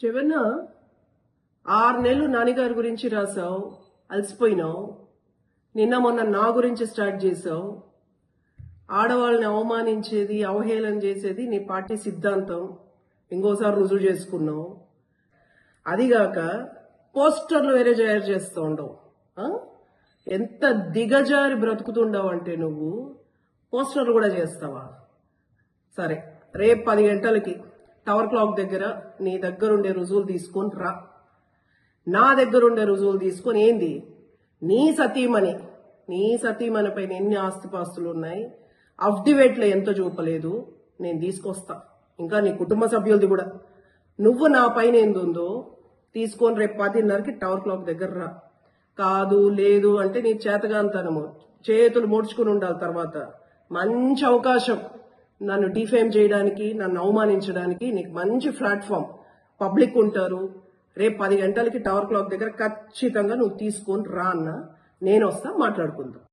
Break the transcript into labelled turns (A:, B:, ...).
A: చెవన్న 6 నెలలు నాన్నగారి గురించి రాసావు, అలసిపోయినావు. నిన్న మొన్న నా గురించి స్టార్ట్ చేసావు. ఆడవాళ్ళని అవమానించేది, అవహేళన చేసేది నీ పార్టీ సిద్ధాంతం. ఇంకోసారి రుజువు చేసుకున్నావు. అదిగాక పోస్టర్లు వేరే తయారు చేస్తూ ఉండవు. ఎంత దిగజారి బ్రతుకుతుండవు అంటే నువ్వు పోస్టర్లు కూడా చేస్తావా? సరే, రేపు 10 గంటలకి టవర్ క్లాక్ దగ్గర నీ దగ్గరుండే రుజువులు తీసుకొని రా. నా దగ్గరుండే రుజువులు తీసుకొని ఏంది, నీ సతీమణి పైన ఎన్ని ఆస్తిపాస్తులు ఉన్నాయి, అఫ్డివేట్లో ఎంత చూపలేదు, నేను తీసుకొస్తా. ఇంకా నీ కుటుంబ సభ్యులది కూడా. నువ్వు నా పైన ఏందుందో తీసుకొని రేపు 10:30కి టవర్ క్లాక్ దగ్గర రా. కాదు లేదు అంటే నీ చేతగాంతనము, చేతులు ముడుచుకుని ఉండాలి. తర్వాత మంచి అవకాశం నన్ను డిఫేమ్ చేయడానికి, నన్ను అవమానించడానికి నీకు మంచి ప్లాట్ఫామ్. పబ్లిక్ ఉంటారు. రేపు 10 గంటలకి టవర్ క్లాక్ దగ్గర ఖచ్చితంగా నువ్వు తీసుకొని రా అన్న. నేను వస్తా, మాట్లాడుకుందాం.